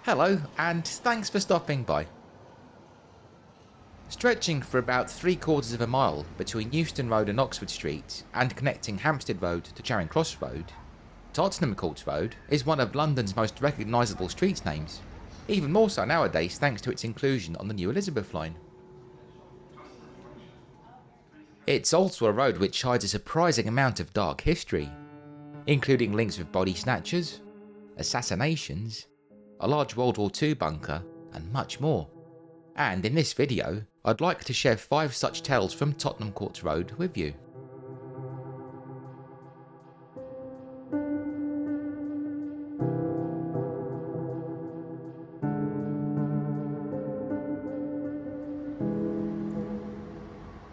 Hello, and thanks for stopping by. Stretching for about 3/4 of a mile between Euston Road and Oxford Street, and connecting Hampstead Road to Charing Cross Road, Tottenham Court Road is one of London's most recognisable street names, even more so nowadays thanks to its inclusion on the new Elizabeth line. It's also a road which hides a surprising amount of dark history, including links with body snatchers, assassinations, a large World War II bunker, and much more. And in this video, I'd like to share 5 such tales from Tottenham Court Road with you.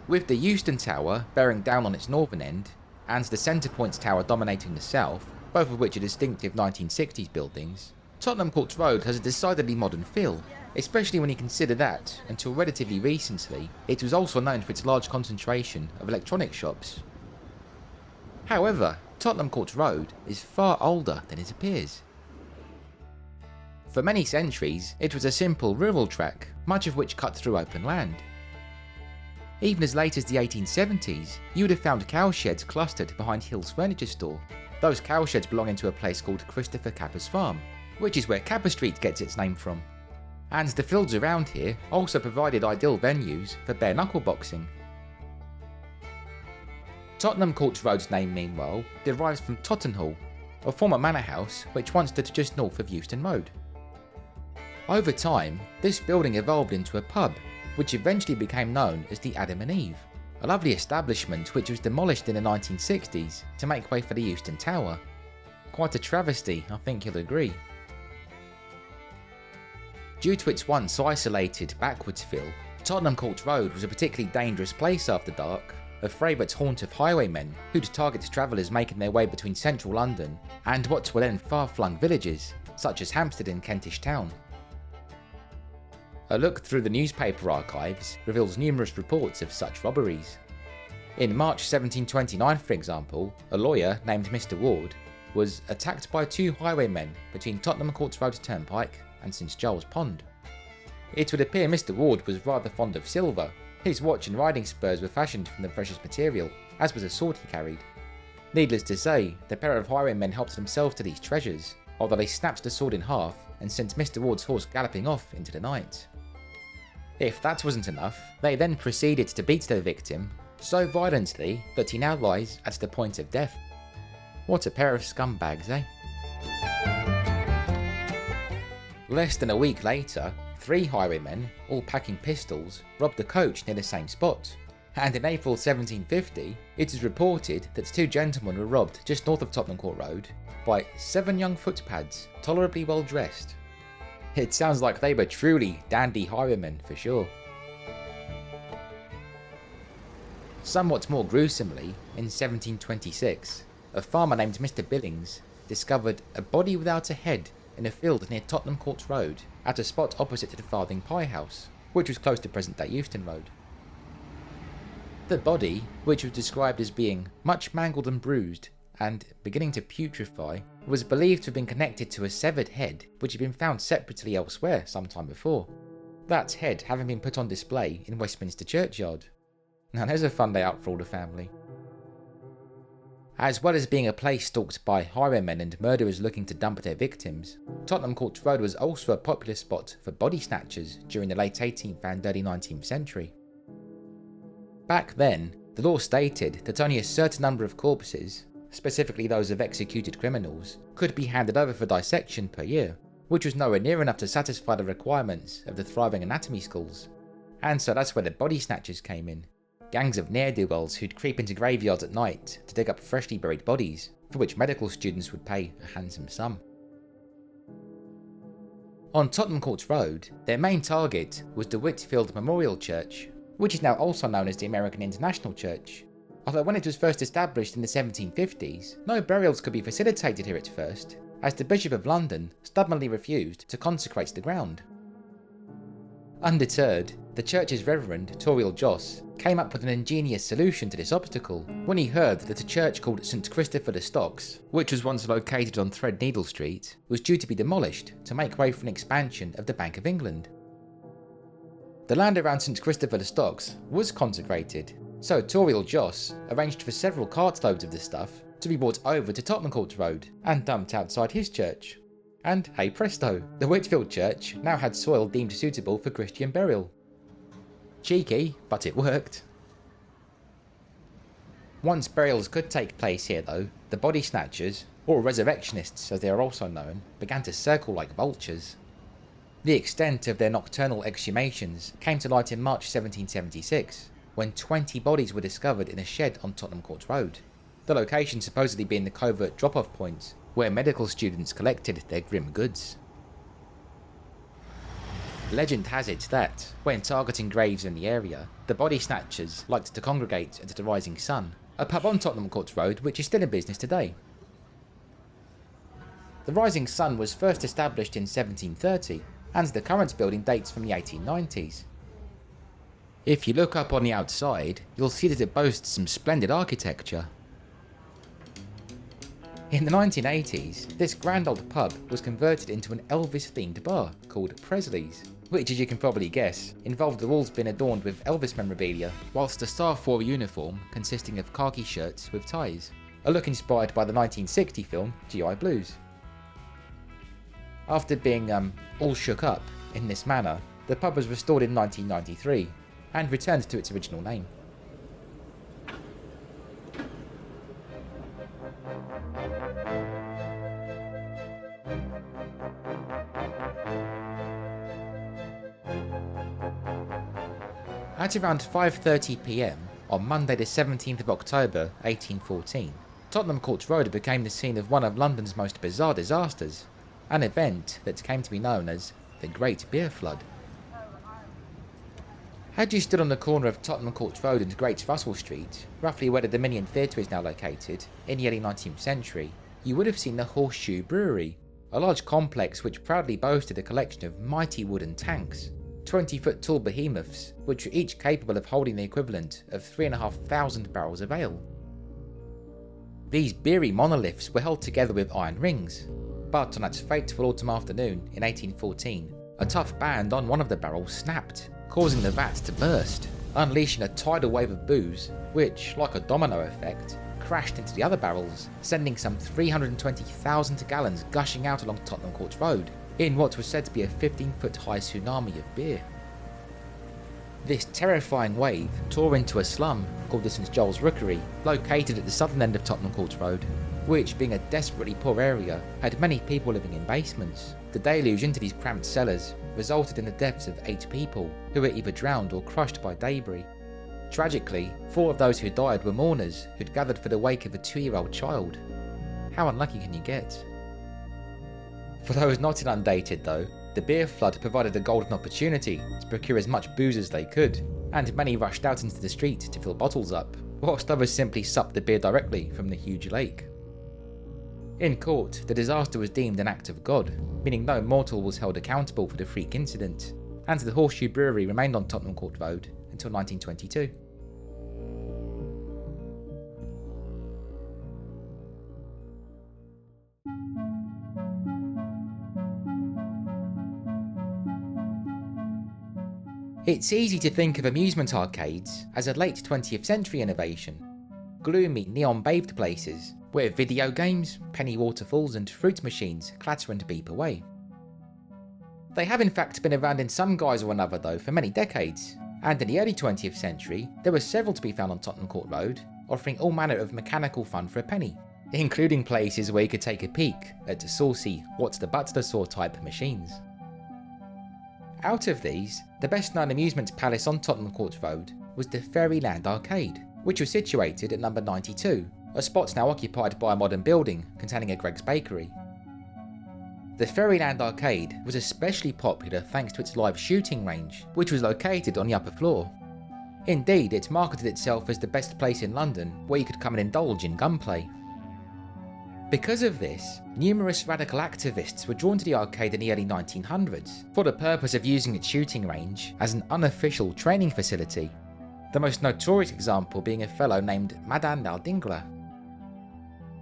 With the Euston Tower bearing down on its northern end, and the Centre Points Tower dominating the south, both of which are distinctive 1960s buildings, Tottenham Court Road has a decidedly modern feel, especially when you consider that, until relatively recently, it was also known for its large concentration of electronic shops. However, Tottenham Court Road is far older than it appears. For many centuries, it was a simple rural track, much of which cut through open land. Even as late as the 1870s, you would have found cowsheds clustered behind Hill's furniture store, those cowsheds belonging to a place called Christopher Capper's Farm, which is where Capper Street gets its name from. And the fields around here also provided ideal venues for bare knuckle boxing. Tottenham Court Road's name, meanwhile, derives from Tottenhall, a former manor house which once stood just north of Euston Road. Over time, this building evolved into a pub, which eventually became known as the Adam and Eve, a lovely establishment which was demolished in the 1960s to make way for the Euston Tower. Quite a travesty, I think you'll agree. Due to its once isolated, backwards feel, Tottenham Court Road was a particularly dangerous place after dark, a favourite haunt of highwaymen who'd target travellers making their way between central London and what were then far-flung villages, such as Hampstead and Kentish Town. A look through the newspaper archives reveals numerous reports of such robberies. In March 1729, for example, a lawyer named Mr. Ward was attacked by 2 highwaymen between Tottenham Court Road Turnpike and St Giles Pond. It would appear Mr. Ward was rather fond of silver. His watch and riding spurs were fashioned from the precious material, as was a sword he carried. Needless to say, the pair of highwaymen helped themselves to these treasures, although they snapped the sword in half and sent Mr. Ward's horse galloping off into the night. If that wasn't enough, they then proceeded to beat their victim so violently that he now lies at the point of death. What a pair of scumbags, eh? Less than a week later, 3 highwaymen, all packing pistols, robbed a coach near the same spot. And in April 1750, it is reported that 2 gentlemen were robbed just north of Tottenham Court Road by 7 young footpads, tolerably well dressed. It sounds like they were truly dandy highwaymen for sure. Somewhat more gruesomely, in 1726, a farmer named Mr. Billings discovered a body without a head in a field near Tottenham Court Road, at a spot opposite to the Farthing Pie House, which was close to present-day Euston Road. The body, which was described as being much mangled and bruised, and beginning to putrefy, was believed to have been connected to a severed head which had been found separately elsewhere some time before, that head having been put on display in Westminster Churchyard. Now there's a fun day out for all the family. As well as being a place stalked by highwaymen and murderers looking to dump their victims, Tottenham Court Road was also a popular spot for body snatchers during the late 18th and early 19th century. Back then, the law stated that only a certain number of corpses, specifically those of executed criminals, could be handed over for dissection per year, which was nowhere near enough to satisfy the requirements of the thriving anatomy schools. And so that's where the body snatchers came in. Gangs of ne'er-do-wells who'd creep into graveyards at night to dig up freshly buried bodies, for which medical students would pay a handsome sum. On Tottenham Court Road, their main target was the Whitfield Memorial Church, which is now also known as the American International Church. Although when it was first established in the 1750s, no burials could be facilitated here at first, as the Bishop of London stubbornly refused to consecrate the ground. Undeterred, The church's Reverend, Toriel Joss, came up with an ingenious solution to this obstacle when he heard that a church called St Christopher the Stocks, which was once located on Threadneedle Street, was due to be demolished to make way for an expansion of the Bank of England. The land around St Christopher the Stocks was consecrated, so Toriel Joss arranged for several cartloads of the stuff to be brought over to Tottenham Court Road and dumped outside his church. And hey presto, the Whitfield Church now had soil deemed suitable for Christian burial. Cheeky, but it worked. Once burials could take place here though, the body snatchers, or resurrectionists as they are also known, began to circle like vultures. The extent of their nocturnal exhumations came to light in March 1776, when 20 bodies were discovered in a shed on Tottenham Court Road, the location supposedly being the covert drop-off point where medical students collected their grim goods. Legend has it that, when targeting graves in the area, the body snatchers liked to congregate at the Rising Sun, a pub on Tottenham Court Road which is still in business today. The Rising Sun was first established in 1730, and the current building dates from the 1890s. If you look up on the outside, you'll see that it boasts some splendid architecture. In the 1980s, this grand old pub was converted into an Elvis-themed bar called Presley's, which, as you can probably guess, involved the walls being adorned with Elvis memorabilia, whilst the staff wore a uniform consisting of khaki shirts with ties, a look inspired by the 1960 film GI Blues. After being all shook up in this manner, the pub was restored in 1993 and returned to its original name. At around 5:30 PM on Monday the 17th of October 1814, Tottenham Court Road became the scene of one of London's most bizarre disasters, an event that came to be known as the Great Beer Flood. Had you stood on the corner of Tottenham Court Road and Great Russell Street, roughly where the Dominion Theatre is now located, in the early 19th century, you would have seen the Horseshoe Brewery, a large complex which proudly boasted a collection of mighty wooden tanks, 20-foot tall behemoths, which were each capable of holding the equivalent of 3,500 barrels of ale. These beery monoliths were held together with iron rings, but on that fateful autumn afternoon in 1814, a tough band on one of the barrels snapped, causing the vat to burst, unleashing a tidal wave of booze, which, like a domino effect, crashed into the other barrels, sending some 320,000 gallons gushing out along Tottenham Court Road, in what was said to be a 15-foot high tsunami of beer. This terrifying wave tore into a slum called the St Giles Rookery, located at the southern end of Tottenham Court Road, which, being a desperately poor area, had many people living in basements. The deluge into these cramped cellars resulted in the deaths of 8 people, who were either drowned or crushed by debris. Tragically, 4 of those who died were mourners who'd gathered for the wake of a 2-year-old child. How unlucky can you get? For those not inundated though, the beer flood provided a golden opportunity to procure as much booze as they could, and many rushed out into the street to fill bottles up, whilst others simply supped the beer directly from the huge lake. In court, the disaster was deemed an act of God, meaning no mortal was held accountable for the freak incident, and the Horseshoe Brewery remained on Tottenham Court Road until 1922. It's easy to think of amusement arcades as a late 20th century innovation. Gloomy, neon-bathed places where video games, penny waterfalls and fruit machines clatter and beep away. They have in fact been around in some guise or another though for many decades, and in the early 20th century there were several to be found on Tottenham Court Road, offering all manner of mechanical fun for a penny, including places where you could take a peek at saucy what's the butler saw type machines. Out of these, the best known amusement palace on Tottenham Court Road was the Fairyland Arcade, which was situated at number 92, a spot now occupied by a modern building containing a Greggs bakery. The Fairyland Arcade was especially popular thanks to its live shooting range, which was located on the upper floor. Indeed, it marketed itself as the best place in London where you could come and indulge in gunplay. Because of this, numerous radical activists were drawn to the arcade in the early 1900s for the purpose of using its shooting range as an unofficial training facility, the most notorious example being a fellow named Madan Lal Dingla.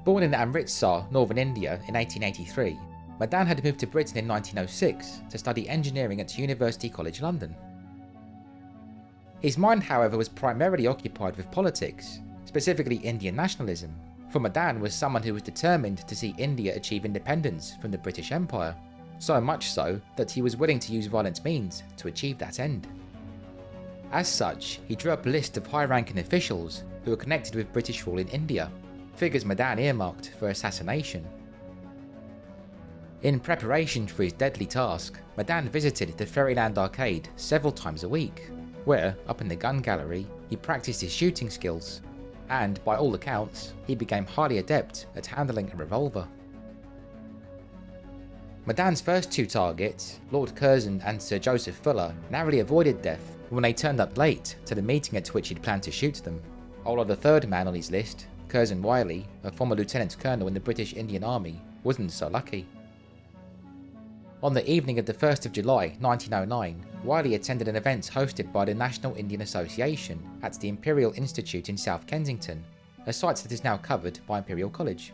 Born in Amritsar, northern India in 1883, Madan had moved to Britain in 1906 to study engineering at University College London. His mind, however, was primarily occupied with politics, specifically Indian nationalism, for Madan was someone who was determined to see India achieve independence from the British Empire, so much so that he was willing to use violent means to achieve that end. As such, he drew up a list of high-ranking officials who were connected with British rule in India, figures Madan earmarked for assassination. In preparation for his deadly task, Madan visited the Fairyland Arcade several times a week, where, up in the gun gallery, he practiced his shooting skills, and by all accounts, he became highly adept at handling a revolver. Madan's first two targets, Lord Curzon and Sir Joseph Fuller, narrowly avoided death when they turned up late to the meeting at which he'd planned to shoot them, although the third man on his list, Curzon Wiley, a former lieutenant colonel in the British Indian Army, wasn't so lucky. On the evening of the 1st of July 1909, Wiley attended an event hosted by the National Indian Association at the Imperial Institute in South Kensington, a site that is now covered by Imperial College.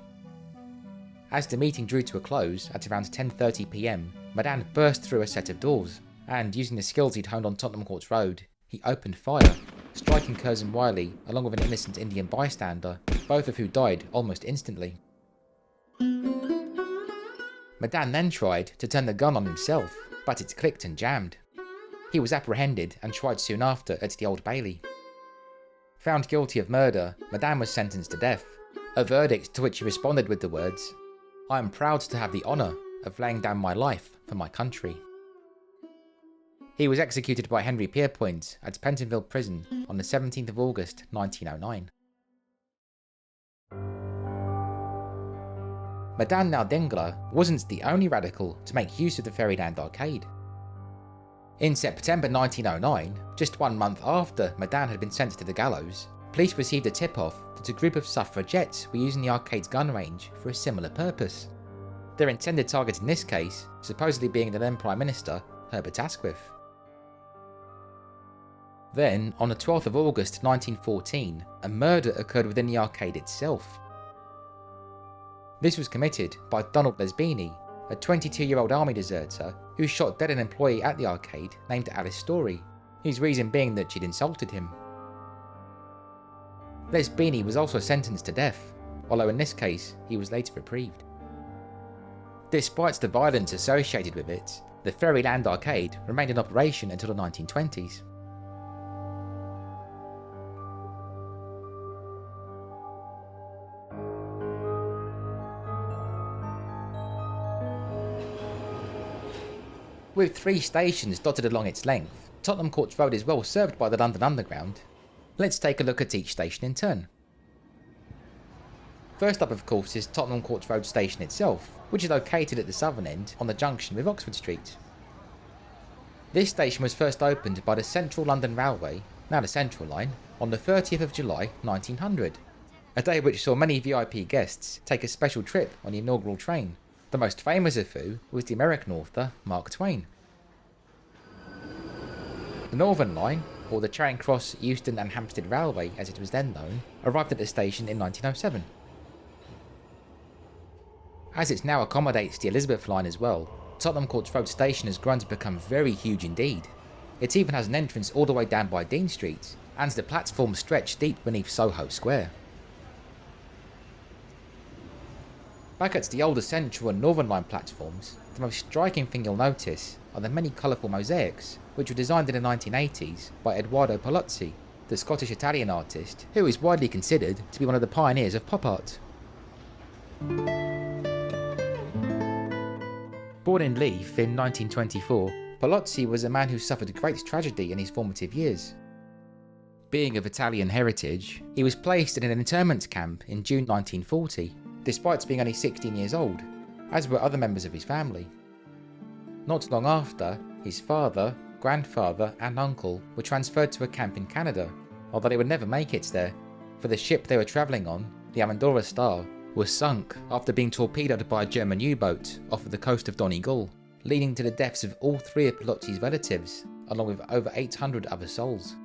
As the meeting drew to a close at around 10:30 PM, Madan burst through a set of doors, and using the skills he'd honed on Tottenham Court Road, he opened fire, striking Curzon Wiley along with an innocent Indian bystander, both of who died almost instantly. Madan then tried to turn the gun on himself, but it clicked and jammed. He was apprehended and tried soon after at the Old Bailey. Found guilty of murder, Madan was sentenced to death, a verdict to which he responded with the words, "I am proud to have the honour of laying down my life for my country." He was executed by Henry Pierpoint at Pentonville Prison on the 17th of August 1909. Madan Lal Dingla wasn't the only radical to make use of the Fairyland Arcade. In September 1909, just 1 month after Madan had been sent to the gallows, police received a tip-off that a group of suffragettes were using the arcade's gun range for a similar purpose. Their intended target in this case supposedly being the then Prime Minister, Herbert Asquith. Then, on the 12th of August 1914, a murder occurred within the arcade itself. This was committed by Donald Lesbini, a 22-year-old army deserter who shot dead an employee at the arcade named Alice Story, his reason being that she'd insulted him. Lesbini was also sentenced to death, although in this case he was later reprieved. Despite the violence associated with it, the Fairyland Arcade remained in operation until the 1920s. With 3 stations dotted along its length, Tottenham Court Road is well served by the London Underground. Let's take a look at each station in turn. First up, of course, is Tottenham Court Road station itself, which is located at the southern end on the junction with Oxford Street. This station was first opened by the Central London Railway, now the Central Line, on the 30th of July 1900, a day which saw many VIP guests take a special trip on the inaugural train. The most famous of who was the American author Mark Twain. The Northern Line, or the Charing Cross, Euston and Hampstead Railway as it was then known, arrived at the station in 1907. As it now accommodates the Elizabeth Line as well, Tottenham Court Road station has grown to become very huge indeed. It even has an entrance all the way down by Dean Street, and the platforms stretch deep beneath Soho Square. Back at the older Central and Northern Line platforms, the most striking thing you'll notice are the many colourful mosaics, which were designed in the 1980s by Edoardo Palozzi, the Scottish-Italian artist who is widely considered to be one of the pioneers of pop art. Born in Leith in 1924, Palozzi was a man who suffered great tragedy in his formative years. Being of Italian heritage, he was placed in an internment camp in June 1940, despite being only 16 years old, as were other members of his family. Not long after, his father, grandfather and uncle were transferred to a camp in Canada, although they would never make it there, for the ship they were travelling on, the Amandora Star, was sunk after being torpedoed by a German U-boat off of the coast of Donegal, leading to the deaths of all 3 of Palazzi's relatives, along with over 800 other souls.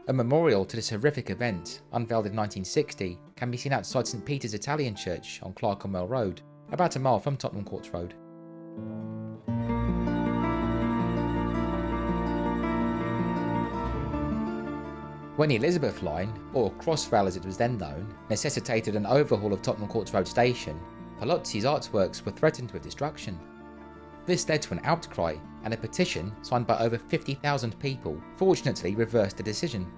A memorial to this horrific event, unveiled in 1960, can be seen outside St Peter's Italian Church on Clerkenwell Road, about a mile from Tottenham Court Road. When the Elizabeth Line, or Crossrail as it was then known, necessitated an overhaul of Tottenham Court Road station, Palazzi's artworks were threatened with destruction. This led to an outcry, and a petition signed by over 50,000 people fortunately reversed the decision.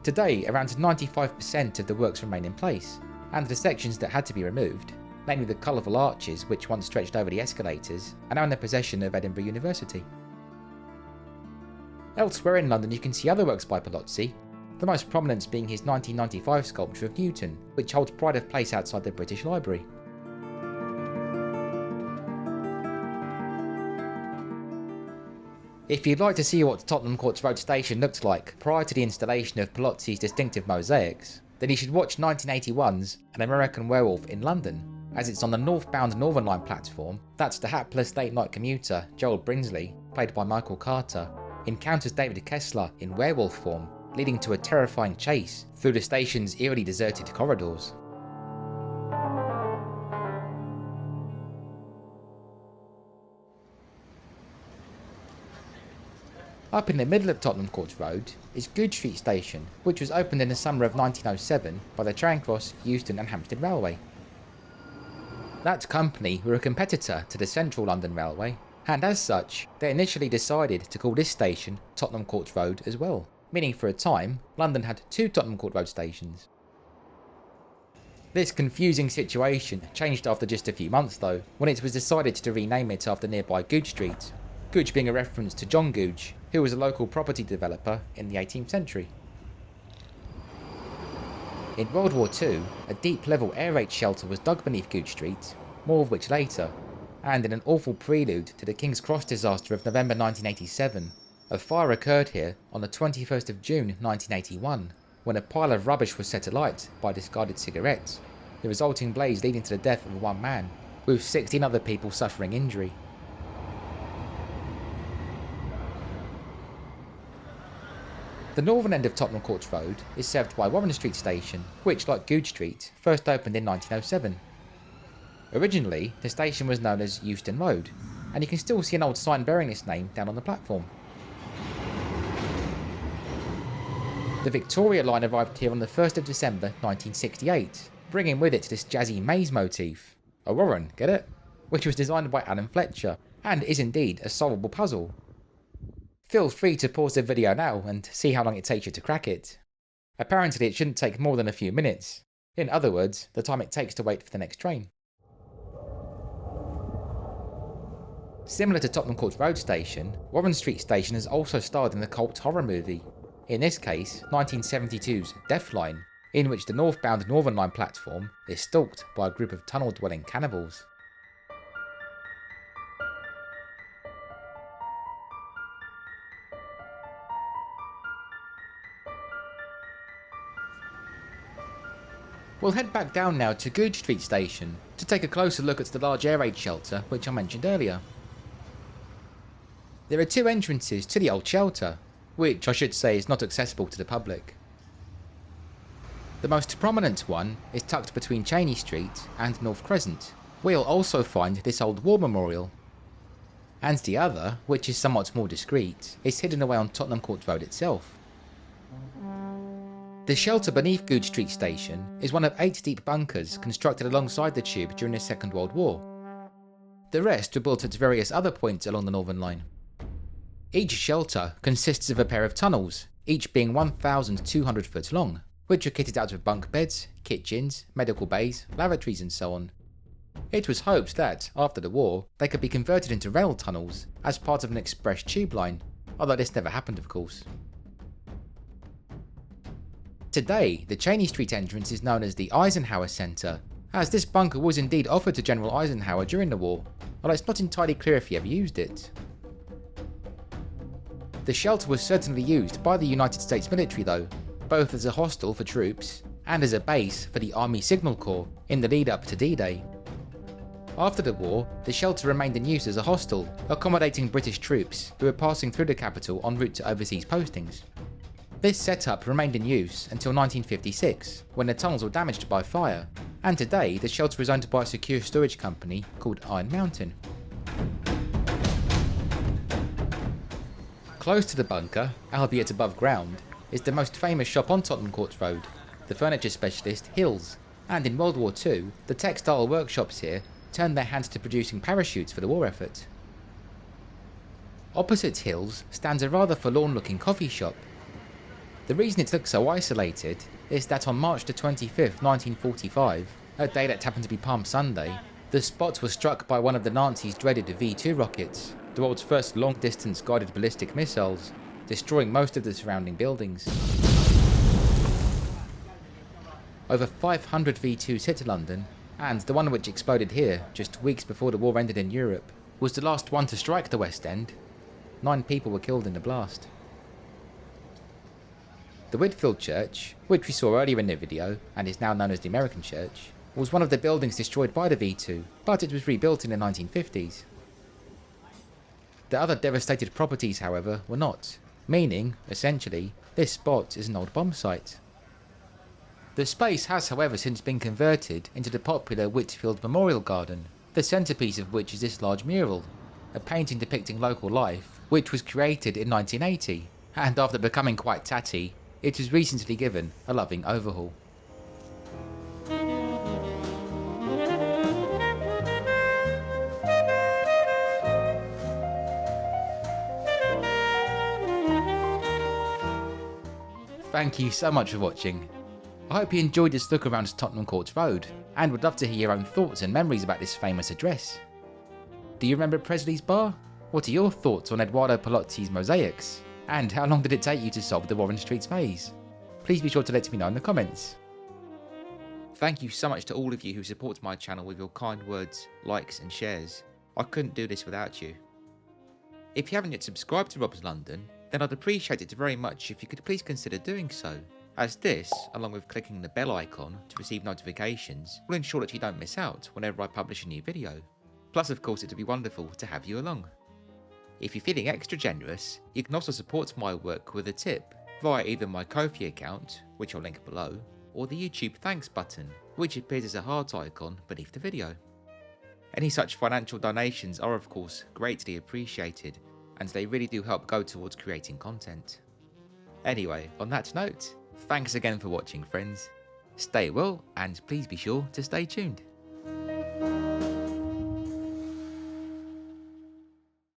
Today, around 95% of the works remain in place, and the sections that had to be removed, namely the colourful arches which once stretched over the escalators, are now in the possession of Edinburgh University. Elsewhere in London you can see other works by Palazzi, the most prominent being his 1995 sculpture of Newton, which holds pride of place outside the British Library. If you'd like to see what Tottenham Court Road station looked like prior to the installation of Palazzi's distinctive mosaics, then you should watch 1981's An American Werewolf in London, as it's on the northbound Northern Line platform. That's the hapless late-night commuter Joel Brinsley, played by Michael Carter, encounters David Kessler in werewolf form, leading to a terrifying chase through the station's eerily deserted corridors. Up in the middle of Tottenham Court Road is Goodge Street Station, which was opened in the summer of 1907 by the Charing Cross, Euston and Hampstead Railway. That company were a competitor to the Central London Railway, and as such, they initially decided to call this station Tottenham Court Road as well, meaning for a time, London had 2 Tottenham Court Road stations. This confusing situation changed after just a few months though, when it was decided to rename it after nearby Goodge Street, Goodge being a reference to John Goodge, who was a local property developer in the 18th century. In World War II, a deep level air raid shelter was dug beneath Goodge Street, more of which later, and in an awful prelude to the King's Cross disaster of November 1987, a fire occurred here on the 21st of June 1981, when a pile of rubbish was set alight by discarded cigarettes, the resulting blaze leading to the death of 1 man, with 16 other people suffering injury. The northern end of Tottenham Court Road is served by Warren Street Station, which, like Goodge Street, first opened in 1907. Originally, the station was known as Euston Road, and you can still see an old sign bearing this name down on the platform. The Victoria line arrived here on the 1st of December 1968, bringing with it this jazzy maze motif. A warren, get it? Which was designed by Alan Fletcher, and is indeed a solvable puzzle. Feel free to pause the video now and see how long it takes you to crack it. Apparently it shouldn't take more than a few minutes. In other words, the time it takes to wait for the next train. Similar to Tottenham Court Road Station, Warren Street Station has also starred in the cult horror movie, in this case 1972's Deathline, in which the northbound Northern Line platform is stalked by a group of tunnel-dwelling cannibals. We'll head back down now to Goodge Street Station to take a closer look at the large air raid shelter which I mentioned earlier. There are 2 entrances to the old shelter, which I should say is not accessible to the public. The most prominent one is tucked between Cheney Street and North Crescent, where you'll also find this old war memorial. And the other, which is somewhat more discreet, is hidden away on Tottenham Court Road itself. The shelter beneath Goodge Street Station is one of 8 deep bunkers constructed alongside the tube during the Second World War. The rest were built at various other points along the Northern Line. Each shelter consists of a pair of tunnels, each being 1,200 foot long, which are kitted out with bunk beds, kitchens, medical bays, lavatories and so on. It was hoped that, after the war, they could be converted into rail tunnels as part of an express tube line, although this never happened of course. Today, the Cheney Street entrance is known as the Eisenhower Centre, as this bunker was indeed offered to General Eisenhower during the war, although it's not entirely clear if he ever used it. The shelter was certainly used by the United States military though, both as a hostel for troops and as a base for the Army Signal Corps in the lead up to D-Day. After the war, the shelter remained in use as a hostel, accommodating British troops who were passing through the capital en route to overseas postings. This setup remained in use until 1956, when the tunnels were damaged by fire, and today the shelter is owned by a secure storage company called Iron Mountain. Close to the bunker, albeit above ground, is the most famous shop on Tottenham Court Road, the furniture specialist Hills, and in World War II, the textile workshops here turned their hands to producing parachutes for the war effort. Opposite Hills stands a rather forlorn-looking coffee shop. The reason it looks so isolated is that on March the 25th, 1945, a day that happened to be Palm Sunday, the spot was struck by one of the Nazis' dreaded V-2 rockets, the world's first long-distance guided ballistic missiles, destroying most of the surrounding buildings. Over 500 V-2s hit London, and the one which exploded here just weeks before the war ended in Europe was the last one to strike the West End. 9 people were killed in the blast. The Whitfield Church, which we saw earlier in the video and is now known as the American Church, was one of the buildings destroyed by the V2, but it was rebuilt in the 1950s. The other devastated properties, however, were not, meaning, essentially, this spot is an old bomb site. The space has however since been converted into the popular Whitfield Memorial Garden, the centrepiece of which is this large mural, a painting depicting local life, which was created in 1980, and after becoming quite tatty, it was recently given a loving overhaul. Thank you so much for watching. I hope you enjoyed this look around Tottenham Court Road, and would love to hear your own thoughts and memories about this famous address. Do you remember Presley's Bar? What are your thoughts on Edoardo Palazzi's mosaics? And how long did it take you to solve the Warren Street maze? Please be sure to let me know in the comments. Thank you so much to all of you who support my channel with your kind words, likes and shares. I couldn't do this without you. If you haven't yet subscribed to Rob's London, then I'd appreciate it very much if you could please consider doing so, as this, along with clicking the bell icon to receive notifications, will ensure that you don't miss out whenever I publish a new video. Plus of course it would be wonderful to have you along. If you're feeling extra generous, you can also support my work with a tip via either my Ko-fi account, which I'll link below, or the YouTube thanks button, which appears as a heart icon beneath the video. Any such financial donations are of course greatly appreciated, and they really do help go towards creating content. Anyway, on that note, thanks again for watching friends, stay well and please be sure to stay tuned.